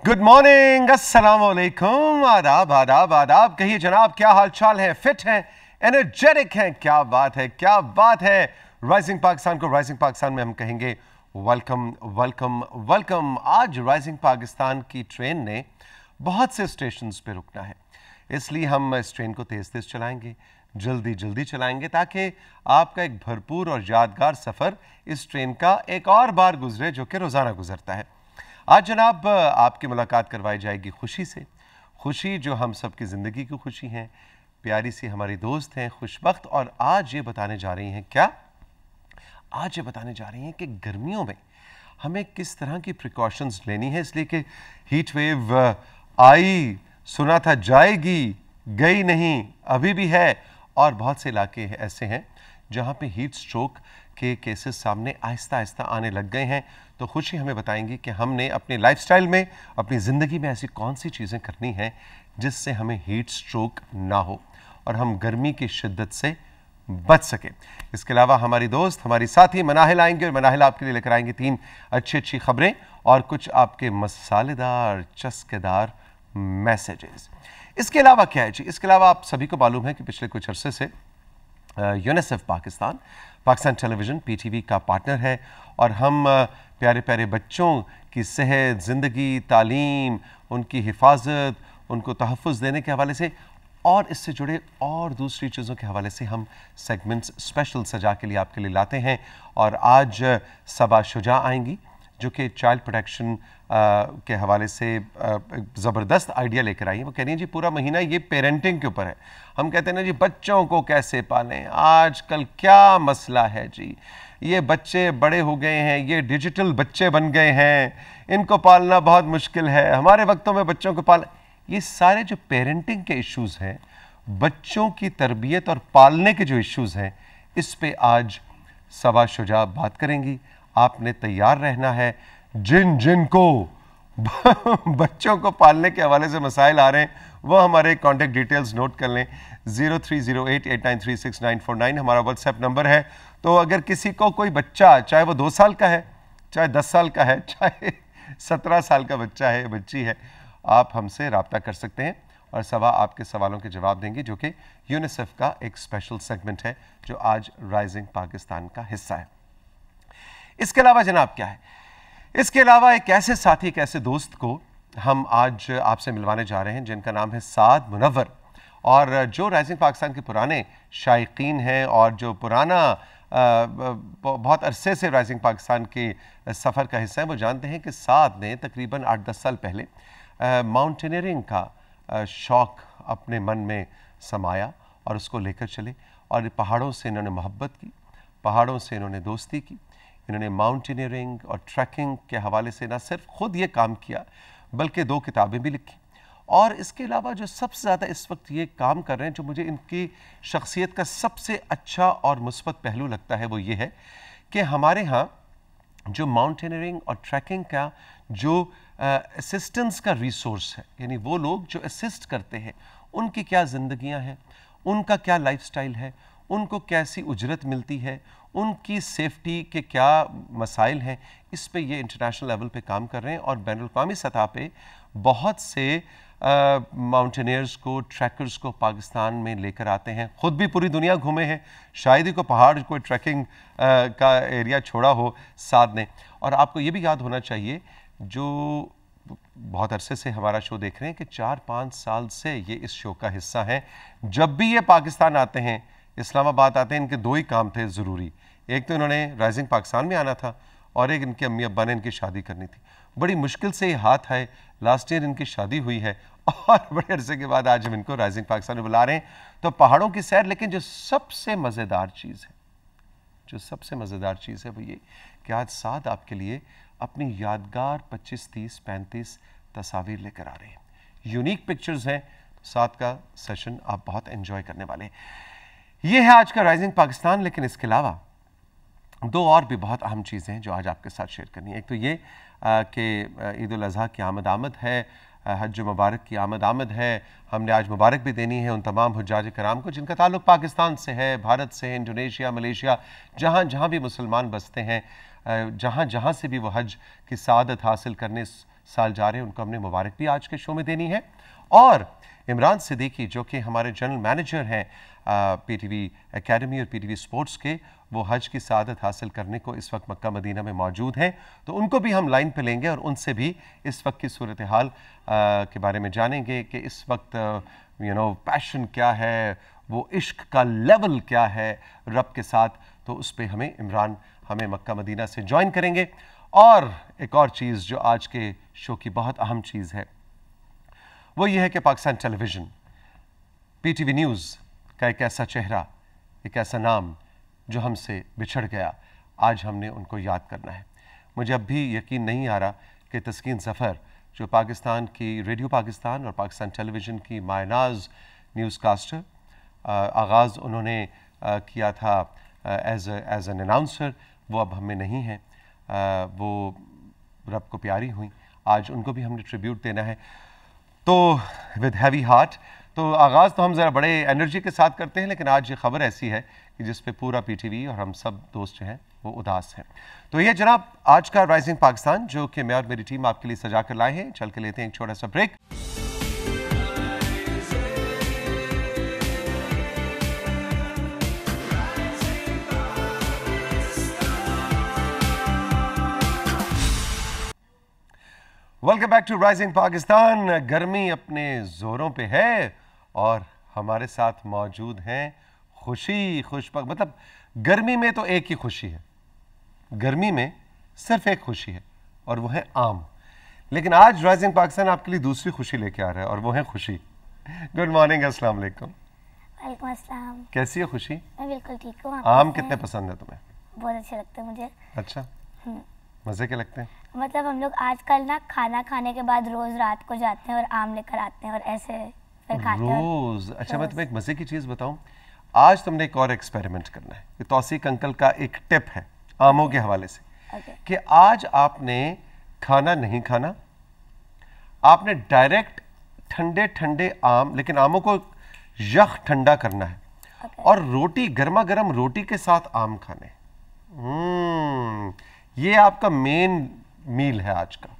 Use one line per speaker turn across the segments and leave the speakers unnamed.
Good morning, अस्सलाम वालेकुम, आदाब आदाब आदाब। कहिए जनाब, क्या हाल चाल है? फिट हैं, एनर्जेटिक हैं? क्या बात है, क्या बात है। राइजिंग पाकिस्तान को राइजिंग पाकिस्तान में हम कहेंगे वेलकम वेलकम वेलकम। आज राइजिंग पाकिस्तान की ट्रेन ने बहुत से स्टेशंस पे रुकना है, इसलिए हम इस ट्रेन को तेज़ तेज़ चलाएंगे, जल्दी जल्दी चलाएंगे, ताकि आपका एक भरपूर और यादगार सफ़र इस ट्रेन का एक और बार गुजरे जो कि रोज़ाना गुजरता है। आज जनाब आपकी मुलाकात करवाई जाएगी खुशी से, खुशी जो हम सब की ज़िंदगी की खुशी है। प्यारी सी हमारी दोस्त हैं, खुशबख्त, और आज ये बताने जा रही हैं क्या? आज ये बताने जा रही हैं कि गर्मियों में हमें किस तरह की प्रिकॉशंस लेनी है, इसलिए कि हीट वेव आई, सुना था जाएगी, गई नहीं, अभी भी है, और बहुत से इलाके ऐसे हैं जहाँ पे हीट स्ट्रोक के केसेस सामने आहिस्ता आहिस्ता आने लग गए हैं। तो खुशी हमें बताएंगी कि हमने अपने लाइफस्टाइल में, अपनी ज़िंदगी में ऐसी कौन सी चीज़ें करनी हैं जिससे हमें हीट स्ट्रोक ना हो और हम गर्मी की शिद्दत से बच सके। इसके अलावा हमारी दोस्त, हमारी साथी मनाहिल आएंगे और मनाहिल आपके लिए लेकर आएंगे 3 अच्छी अच्छी खबरें और कुछ आपके मसालेदार चस्केदार मैसेजेस। इसके अलावा क्या है जी? इसके अलावा आप सभी को मालूम है कि पिछले कुछ अरसे से यूनिसेफ पाकिस्तान टेलीविज़न पीटीवी का पार्टनर है, और हम प्यारे प्यारे बच्चों की सेहत, ज़िंदगी, तालीम, उनकी हिफाजत, उनको तहफ़्फ़ुज़ देने के हवाले से और इससे जुड़े और दूसरी चीज़ों के हवाले से हम सेगमेंट्स स्पेशल सजा के लिए आपके लिए लाते हैं। और आज सबा शुजा आएंगी जो कि चाइल्ड प्रोटेक्शन के हवाले से ज़बरदस्त आइडिया लेकर आई हैं। वो कह रही हैं जी पूरा महीना ये पेरेंटिंग के ऊपर है। हम कहते हैं ना जी बच्चों को कैसे पालें, आजकल क्या मसला है जी, ये बच्चे बड़े हो गए हैं, ये डिजिटल बच्चे बन गए हैं, इनको पालना बहुत मुश्किल है, हमारे वक्तों में बच्चों को पाल, ये सारे जो पेरेंटिंग के इश्यूज़ हैं, बच्चों की तरबियत और पालने के जो इश्यूज़ हैं, इस पे आज सबा शुजा बात करेंगी। आपने तैयार रहना है। जिन जिन को बच्चों को पालने के हवाले से मसाइल आ रहे हैं वो हमारे कॉन्टेक्ट डिटेल्स नोट कर लें। 030889369949 हमारा व्हाट्सएप नंबर है। तो अगर किसी को कोई बच्चा, चाहे वो 2 साल का है, चाहे 10 साल का है, चाहे 17 साल का बच्चा है, बच्ची है, आप हमसे रब्ता कर सकते हैं और सबा आपके सवालों के जवाब देंगे, जो कि यूनिसेफ का एक स्पेशल सेगमेंट है जो आज राइजिंग पाकिस्तान का हिस्सा है। इसके अलावा जनाब क्या है? इसके अलावा एक ऐसे साथी, एक ऐसे दोस्त को हम आज आपसे मिलवाने जा रहे हैं जिनका नाम है साद मुनव्वर, और जो राइजिंग पाकिस्तान के पुराने शायकीन हैं और जो पुराना बहुत अरसे से राइजिंग पाकिस्तान के सफ़र का हिस्सा है, वो जानते हैं कि साद ने तकरीबन 8-10 साल पहले माउंटेनियरिंग का शौक़ अपने मन में समाया और उसको लेकर चले, और पहाड़ों से इन्होंने मोहब्बत की, पहाड़ों से इन्होंने दोस्ती की। इन्होंने माउंटेनियरिंग और ट्रैकिंग के हवाले से ना सिर्फ खुद ये काम किया बल्कि 2 किताबें भी लिखी। और इसके अलावा जो सबसे ज़्यादा इस वक्त ये काम कर रहे हैं, जो मुझे इनकी शख्सियत का सबसे अच्छा और मुस्बत पहलू लगता है, वो ये है कि हमारे यहाँ जो माउंटेनियरिंग और ट्रैकिंग का जो असिस्टेंस का रिसोर्स है, यानी वो लोग जो असिस्ट करते हैं, उनकी क्या ज़िंदगियाँ हैं, उनका क्या लाइफस्टाइल है, उनको कैसी उजरत मिलती है, उनकी सेफ्टी के क्या मसाइल हैं, इस पे ये इंटरनेशनल लेवल पे काम कर रहे हैं और बैनुल-अक़वामी सतह पे बहुत से माउंटेनियर्स को, ट्रैकर्स को पाकिस्तान में लेकर आते हैं। ख़ुद भी पूरी दुनिया घूमे हैं, शायद ही कोई पहाड़, कोई ट्रैकिंग का एरिया छोड़ा हो साद ने। और आपको ये भी याद होना चाहिए, जो बहुत अरसे से हमारा शो देख रहे हैं, कि 4-5 साल से ये इस शो का हिस्सा हैं। जब भी ये पाकिस्तान आते हैं, इस्लामाबाद आते हैं, इनके 2 ही काम थे ज़रूरी। एक तो इन्होंने राइजिंग पाकिस्तान में आना था और एक इनके अम्मी अब्बा ने इनकी शादी करनी थी। बड़ी मुश्किल से ये हाथ है, लास्ट ईयर इनकी शादी हुई है और बड़े अरसे के बाद आज हम इनको राइजिंग पाकिस्तान में बुला रहे हैं। तो पहाड़ों की सैर, लेकिन जो सबसे मज़ेदार चीज़ है वो ये कि आज साद आपके लिए अपनी यादगार 25, 30, 35 तस्वीर लेकर आ रहे हैं। यूनिक पिक्चर्स हैं। साद का सेशन आप बहुत एंजॉय करने वाले हैं। ये है आज का राइजिंग पाकिस्तान। लेकिन इसके अलावा 2 और भी बहुत अहम चीज़ें हैं जो आज आपके साथ शेयर करनी है। एक तो ये कि ईद उल अज़हा की आमद है, हज मुबारक की आमद है। हमने आज मुबारक भी देनी है उन तमाम हुज्जाज कराम को जिनका ताल्लुक़ पाकिस्तान से है, भारत से है, इंडोनेशिया, मलेशिया, जहाँ जहाँ भी मुसलमान बसते हैं, जहाँ जहाँ से भी वो हज की सआदत हासिल करने साल जा रहे हैं उनको हमने मुबारक भी आज के शो में देनी है। और इमरान सिद्दीकी जो कि हमारे जनरल मैनेजर हैं पीटीवी एकेडमी और पीटीवी स्पोर्ट्स के, वो हज की सआदत हासिल करने को इस वक्त मक्का मदीना में मौजूद हैं, तो उनको भी हम लाइन पे लेंगे और उनसे भी इस वक्त की सूरत हाल के बारे में जानेंगे कि इस वक्त पैशन क्या है, वो इश्क का लेवल क्या है रब के साथ। तो उस पर इमरान हमें मक्का मदीना से ज्वाइन करेंगे। और एक और चीज़ जो आज के शो की बहुत अहम चीज़ है वो ये है कि पाकिस्तान टेलीविज़न पीटीवी न्यूज़ का एक ऐसा चेहरा, एक ऐसा नाम जो हमसे बिछड़ गया, आज हमने उनको याद करना है। मुझे अब भी यकीन नहीं आ रहा कि तस्कीन ज़फ़र जो पाकिस्तान की रेडियो पाकिस्तान और पाकिस्तान टेलीविज़न की मायनाज न्यूज़ कास्टर, आगाज़ उन्होंने किया था एज एन अनाउंसर, वो अब हमें नहीं है, वो रब को प्यारी हुई, आज उनको भी हमने ट्रिब्यूट देना है। तो विद हैवी हार्ट, तो आगाज़ तो हम ज़रा बड़े एनर्जी के साथ करते हैं, लेकिन आज ये खबर ऐसी है कि जिस पे पूरा पीटीवी और हम सब दोस्त जो हैं वो उदास हैं। तो ये जनाब आज का राइजिंग पाकिस्तान जो कि मैं और मेरी टीम आपके लिए सजा कर लाए हैं। चल के लेते हैं एक छोटा सा break. Welcome back to rising Pakistan. गर्मी अपने जोरों पे है और हमारे साथ मौजूद हैं मतलब गर्मी में तो एक ही खुशी है, गर्मी में सिर्फ एक खुशी है और वो है आम। लेकिन आज राइजिंग पाकिस्तान आपके लिए दूसरी खुशी लेके आ रहा है और वो है खुशी। गुड मॉर्निंग, अस्सलाम वालेकुम।
वालेकुम अस्सलाम।
कैसी है खुशी?
मैं बिल्कुल ठीक हूँ।
आम कितने पसंद है तुम्हें?
बहुत अच्छे लगते हैं मुझे।
अच्छा, मजे के लगते हैं?
मतलब हम लोग आजकल ना खाना खाने के बाद रोज रात को जाते हैं और आम लेकर आते हैं और ऐसे फिर खाते हैं
रोज। अच्छा, मैं तुम्हें एक मजे की चीज बताऊं, आज तुमने एक और एक्सपेरिमेंट करना है। ये तौसीक अंकल का एक टिप है आमों के हवाले से कि आज आपने खाना नहीं खाना, आपने डायरेक्ट ठंडे ठंडे आम, लेकिन आमों को यख ठंडा करना है और रोटी, गर्मा गर्म रोटी के साथ आम खाने। ये आपका मेन मील है आज का।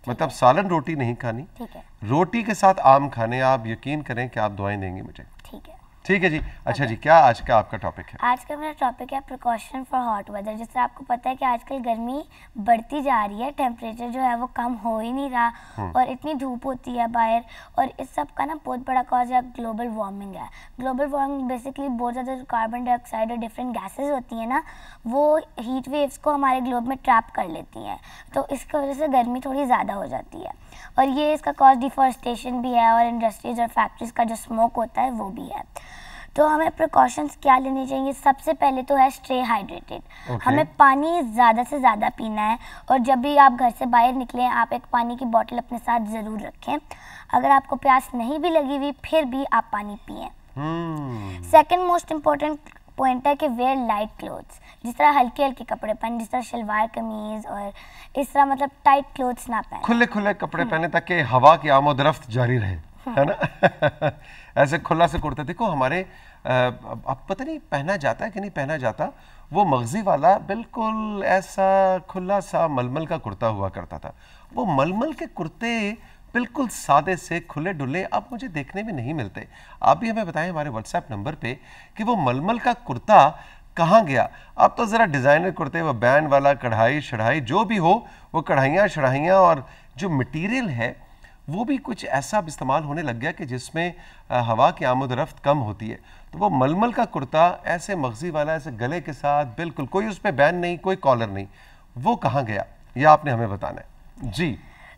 मतलब सालन रोटी नहीं खानी, ठीक है, रोटी के साथ आम खाने। आप यकीन करें कि आप दुआएं देंगी मुझे।
ठीक है,
ठीक है जी। अच्छा जी, क्या आज का आपका टॉपिक है?
आज का मेरा टॉपिक है प्रिकॉशन फॉर हॉट वेदर। जैसे आपको पता है कि आजकल गर्मी बढ़ती जा रही है, टेम्परेचर जो है वो कम हो ही नहीं रहा और इतनी धूप होती है बाहर, और इस सब का ना बहुत बड़ा कॉज है ग्लोबल वार्मिंग है। ग्लोबल वार्मिंग बेसिकली बहुत ज़्यादा जो कार्बन डाइऑक्साइड और डिफरेंट गैसेज होती हैं ना, वो हीट वेव्स को हमारे ग्लोब में ट्रैप कर लेती हैं, तो इसकी वजह से गर्मी थोड़ी ज़्यादा हो जाती है। और ये इसका कॉज डिफॉरेस्टेशन भी है और इंडस्ट्रीज और फैक्ट्रीज का जो स्मोक होता है वो भी है। तो हमें प्रिकॉशंस क्या लेनी चाहिए? सबसे पहले तो है स्टे हाइड्रेटेड। हमें पानी ज़्यादा से ज़्यादा पीना है और जब भी आप घर से बाहर निकलें आप एक पानी की बोतल अपने साथ ज़रूर रखें। अगर आपको प्यास नहीं भी लगी हुई फिर भी आप पानी पिएं। सेकंड मोस्ट इम्पॉर्टेंट पॉइंट है कि वेयर लाइट क्लोथ्स, जिस तरह हल्के हल्के कपड़े पहने, जिस तरह शलवार कमीज और इस तरह मतलब टाइट क्लोथ्स ना पहने,
खुले खुले कपड़े पहने ताकि हवा की आमोदरफ्त जारी रहे, है ना? ऐसे खुला से कुर्ता, देखो हमारे अब पता नहीं पहना जाता है कि नहीं पहना जाता, वो मगजी वाला बिल्कुल ऐसा खुला सा मलमल का कुर्ता हुआ करता था। वो मलमल के कुर्ते बिल्कुल सादे से खुले डुले अब मुझे देखने में नहीं मिलते। आप भी हमें बताएं हमारे व्हाट्सएप नंबर पे कि वो मलमल का कुर्ता कहाँ गया। अब तो ज़रा डिज़ाइनर कुर्ते, वो बैंड वाला, कढ़ाई शढ़ाई जो भी हो, वो कढ़ाइयाँ शढ़ाइयाँ और जो मटीरियल है वो भी कुछ ऐसा इस्तेमाल होने लग गया कि जिसमें हवा की आमद-ओ-रफ्त कम होती है। तो वो मलमल का कुर्ता ऐसे मगजी वाला, ऐसे गले के साथ, बिल्कुल कोई उस पर बैंड नहीं, कोई कॉलर नहीं, वो कहाँ गया ये आपने हमें बताना है जी।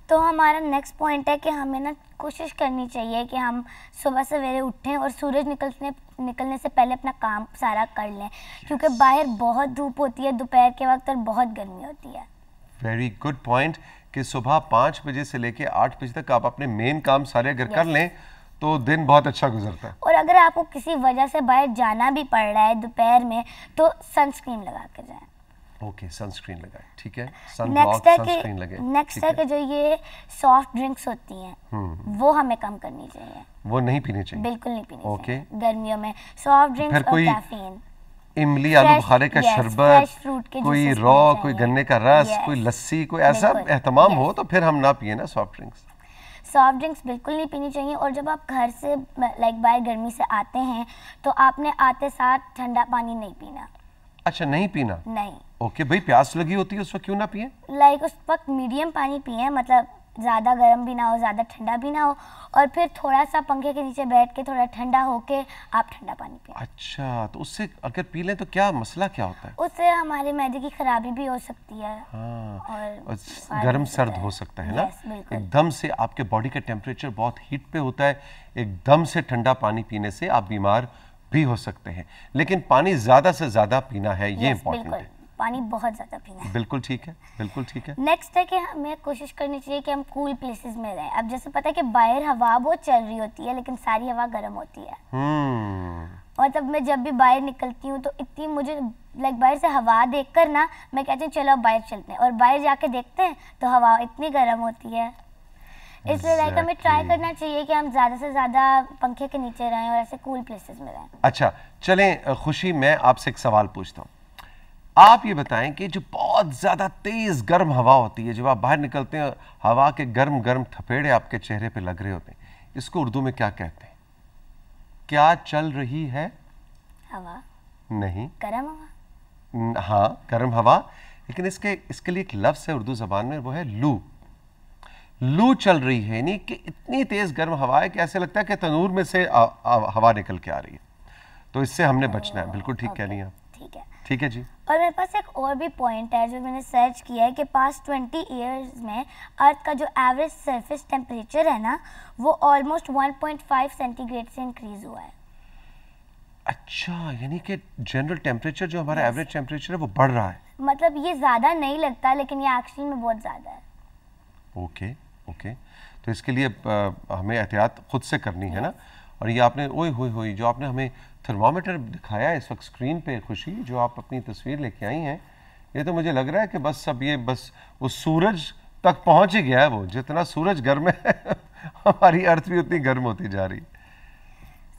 तो हमारा नेक्स्ट पॉइंट है कि हमें ना कोशिश करनी चाहिए कि हम सुबह सवेरे उठें और सूरज निकलने से पहले अपना काम सारा कर लें, क्योंकि बाहर बहुत धूप होती है दोपहर के वक्त और बहुत गर्मी होती है।
वेरी गुड पॉइंट कि सुबह 5 बजे से लेके 8 बजे तक आप अपने मेन काम सारे अगर कर लें तो दिन बहुत अच्छा गुजरता है।
और अगर आपको किसी वजह से बाहर जाना भी पड़ रहा है दोपहर में तो सनस्क्रीन लगा के जाएं।
ओके, सनस्क्रीन लगाएं, ठीक है।
नेक्स्ट है कि जो ये सॉफ्ट ड्रिंक्स होती हैं वो हमें कम करनी चाहिए,
वो नहीं पीनी चाहिए,
बिल्कुल नहीं पीनी चाहिए गर्मियों में। सॉफ्ट ड्रिंक्स और कैफीन
इमली, आलू बुखारे का शरबत, कोई रॉ, कोई गन्ने का रस, कोई लस्सी, कोई ऐसा एहतमाम हो तो फिर हम ना पिए ना सॉफ्ट ड्रिंक्स।
सॉफ्ट ड्रिंक्स बिल्कुल नहीं पीनी चाहिए। और जब आप घर से लाइक बाहर गर्मी से आते हैं तो आपने आते साथ ठंडा पानी नहीं पीना।
अच्छा, नहीं पीना?
नहीं।
ओके भाई, प्यास लगी होती है उस वक्त क्यों ना पिए?
लाइक उस वक्त मीडियम पानी पिए, मतलब ज़्यादा गर्म भी ना हो, ज़्यादा ठंडा भी ना हो, और फिर थोड़ा सा पंखे के नीचे बैठ के थोड़ा ठंडा होके आप ठंडा पानी पिए।
अच्छा, तो उससे अगर पी लें तो क्या मसला क्या होता है?
उससे हमारे मैदे की खराबी भी हो सकती है।
और गर्म सर्द हो सकता है ना, एकदम से आपके बॉडी का टेम्परेचर बहुत हीट पे होता है, एकदम से ठंडा पानी पीने से आप बीमार भी हो सकते हैं। लेकिन पानी ज्यादा से ज्यादा पीना है, ये इम्पोर्टेंट है।
पानी बहुत ज्यादा पीना है।
बिल्कुल ठीक है, बिल्कुल ठीक है।
नेक्स्ट है कि हमें कोशिश करनी चाहिए कि हम कूल प्लेसेस में रहें। अब जैसे पता है कि बाहर हवा बहुत चल रही होती है लेकिन सारी हवा गर्म होती है। और तब मैं जब भी बाहर निकलती हूँ तो इतनी मुझे लाइक बाहर से हवा देखकर ना मैं कहती हूँ चलो बाहर चलते हैं, और बाहर जाके देखते हैं तो हवा इतनी गर्म होती है। इसलिए लाइक हमें ट्राई करना चाहिए कि हम ज़्यादा से ज़्यादा पंखे के नीचे रहें और ऐसे कूल प्लेसेस में रहें।
अच्छा चलें खुशी, मैं आपसे एक सवाल पूछता हूँ। आप ये बताएं कि जो बहुत ज़्यादा तेज़ गर्म हवा होती है, जब आप बाहर निकलते हैं हवा के गर्म गर्म थपेड़े आपके चेहरे पे लग रहे होते हैं, इसको उर्दू में क्या कहते हैं? क्या चल रही है?
हवा
नहीं,
गर्म हवा।
हाँ, गर्म हवा, लेकिन इसके लिए एक लफ्ज़ है उर्दू ज़बान में, वो है लू। लू चल रही है, यानी कि इतनी तेज़ गर्म हवा है कि ऐसे लगता है कि तनूर में से हवा निकल के आ रही है। तो इससे हमने बचना है। बिल्कुल ठीक कह रही हैं आप।
ठीक है,
ठीक है जी।
और मेरे पास एक और भी पॉइंट है जो मैंने सर्च किया है कि पास्ट 20 ईयर्स में अर्थ का जो एवरेज सरफेस टेम्परेचर है ना, वो ऑलमोस्ट 1.5 सेंटीग्रेड से इंक्रीज हुआ है।
अच्छा, यानी कि जनरल टेम्परेचर जो हमारा एवरेज टेम्परेचर है वो बढ़ रहा है।
मतलब ये ज़्यादा नहीं लगता लेकिन ये एक्चुअली में बहुत ज़्यादा है।
ओके ओके, तो इसके लिए हमें एहतियात खुद से करनी है ना। और ये आपने ओए होए जो आपने हमें थर्मामीटर दिखाया है इस वक्त स्क्रीन पे, खुशी, जो आप अपनी तस्वीर लेके आई हैं, ये तो मुझे लग रहा है कि बस अब ये बस वो सूरज तक पहुंच ही गया है। वो जितना सूरज गर्म है हमारी अर्थ भी उतनी गर्म होती जा रही है।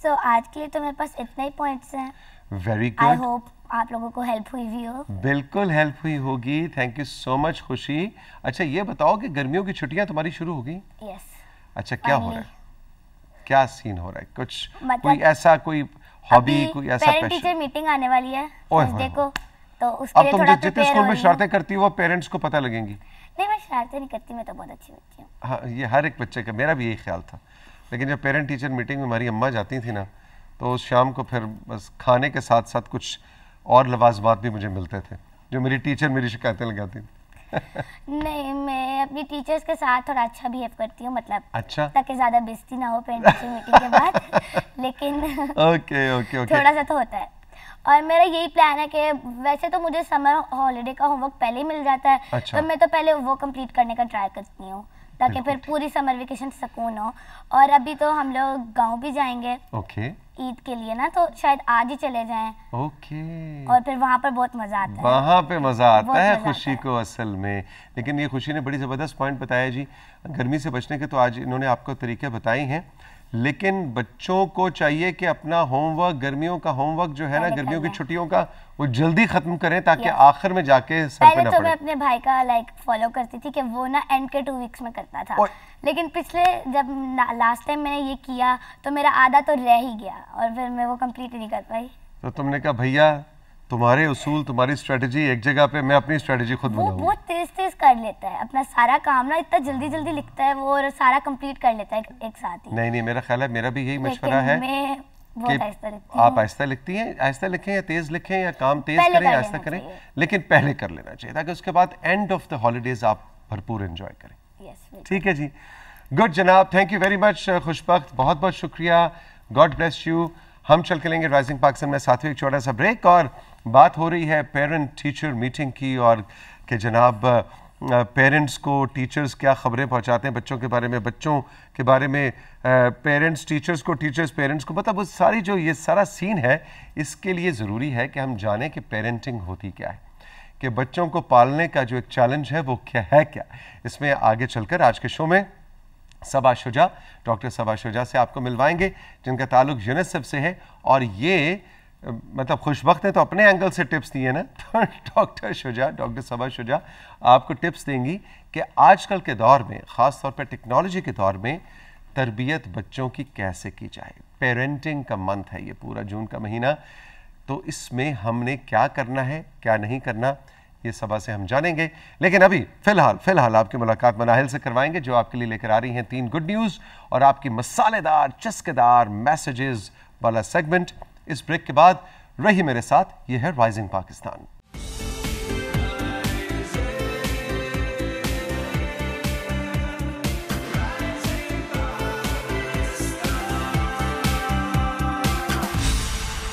So, आज के लिए तो मेरे पास इतने ही पॉइंट्स हैं।
Very good.
आई होप आप लोगों को हेल्प हुई भी हो।
बिल्कुल हेल्प हुई होगी। थैंक यू सो मच खुशी। अच्छा ये बताओ कि गर्मियों की छुट्टियां तुम्हारी शुरू हो गई?
यस।
अच्छा, क्या हो रहा है, क्या सीन हो रहा है? कुछ
मतलब
कोई ऐसा कोई हॉबी, कोई ऐसा
पेरेंट टीचर मीटिंग आने वाली है थर्सडे को, तो उसके
अब
लिए
तुम
थोड़ा
जितने स्कूल में शरारतें करती हो वो पेरेंट्स को पता लगेंगी?
नहीं, मैं शरारतें नहीं करती, मैं तो बहुत अच्छी बच्ची हूँ।
हाँ, ये हर एक बच्चे का, मेरा भी यही ख्याल था। लेकिन जब पेरेंट टीचर मीटिंग में हमारी अम्मा जाती थी ना, तो उस शाम को फिर बस खाने के साथ साथ कुछ और लवाजमात भी मुझे मिलते थे जो मेरी टीचर मेरी शिकायतें लगाती थी।
नहीं, मैं अपनी टीचर्स के साथ थोड़ा अच्छा बिहेव करती हूँ, मतलब
अच्छा,
ताकि ज्यादा बेइज्जती ना हो पेरेंट टीचर मीटिंग के बाद। लेकिन
ओके ओके ओके,
थोड़ा सा तो होता है। और मेरा यही प्लान है कि वैसे तो मुझे समर हॉलीडे का होमवर्क पहले ही मिल जाता है।
अच्छा।
तो मैं तो पहले वो कंप्लीट करने का ट्राई करती हूँ ताकि फिर पूरी समर वेकेशन सुकून हो। और अभी तो हम लोग गाँव भी जाएंगे
ओके,
ईद के लिए ना, तो शायद आज ही चले जाएं।
ओके।
और फिर वहाँ पर बहुत मजा आता है।
वहाँ पे मजा आता
बहुत
है
मजा
खुशी
आता है।
को असल में। लेकिन ये खुशी ने बड़ी ज़बरदस्त पॉइंट बताया जी। गर्मी से बचने के तो आज इन्होंने आपको तरीके बताए हैं, लेकिन बच्चों को चाहिए कि अपना होमवर्क, गर्मियों का होमवर्क जो है ना, गर्मियों की छुट्टियों का, वो जल्दी खत्म करें ताकि आखिर में जाके सर पे
पहले
ना
तो
पड़े।
मैं अपने भाई का लाइक फॉलो करती थी कि वो ना एंड के 2 वीक्स में करता था, लेकिन पिछले जब लास्ट टाइम मैंने ये किया तो मेरा आधा तो रह ही गया और फिर मैं वो कंप्लीट ही नहीं कर पाई।
तो तुमने कहा भैया तुम्हारे उसूल, तुम्हारी स्ट्रेटजी एक जगह पे, मैं अपनी स्ट्रेटजी खुद
वो
बनाऊंगा।
बहुत तेज कर लेता है अपना सारा काम ना, इतना जल्दी जल्दी लिखता है वो और सारा कंप्लीट कर लेता है एक साथ ही।
नहीं, मेरा ख्याल है, मेरा भी यही मशवरा है
मैं बहुत आहिस्ता लिखती
आप
हूँ।
आहिस्ता लिखती हैं, आहिस्ता लिखें या तेज लिखें या काम तेज
पहले
करें
कर
आहिस्ता
लेना
करें,
चाहिए।
लेकिन पहले कर लेना चाहिए ताकि उसके बाद एंड ऑफ द हॉलीडेज आप भरपूर एंजॉय करें।
Yes,
ठीक है जी, गुड जनाब, थैंक यू वेरी मच खुशबख्त, बहुत बहुत शुक्रिया, गॉड ब्लेस यू। हम चल के लेंगे राइजिंग पाकिस्तान में साथ में एक छोटा सा ब्रेक, और बात हो रही है पेरेंट टीचर मीटिंग की, और कि जनाब पेरेंट्स को टीचर्स क्या खबरें पहुंचाते हैं बच्चों के बारे में, बच्चों के बारे में पेरेंट्स टीचर्स को, टीचर्स पेरेंट्स को। मतलब वो सारी जो ये सारा सीन है, इसके लिए ज़रूरी है कि हम जानें कि पेरेंटिंग होती क्या है, कि बच्चों को पालने का जो एक चैलेंज है वो क्या है। क्या इसमें आगे चलकर आज के शो में सबा शुजा, डॉक्टर सबा शुजा से आपको मिलवाएंगे जिनका ताल्लुक यूनिसेफ से है, और ये मतलब खुशबख्त है तो अपने एंगल से टिप्स दिए ना, तो डॉक्टर सबा शुजा आपको टिप्स देंगी कि आजकल के दौर में, ख़ास तौर पर टेक्नोलॉजी के दौर में, तरबियत बच्चों की कैसे की जाए। पेरेंटिंग का मंथ है ये पूरा जून का महीना, तो इसमें हमने क्या करना है क्या नहीं करना, ये सबा से हम जानेंगे। लेकिन अभी फ़िलहाल आपकी मुलाकात मनाहिल से करवाएंगे, जो आपके लिए लेकर आ रही हैं 3 गुड न्यूज़ और आपकी मसालेदार चस्केदार मैसेजेस वाला सेगमेंट। इस ब्रेक के बाद रही मेरे साथ, ये है राइजिंग पाकिस्तान।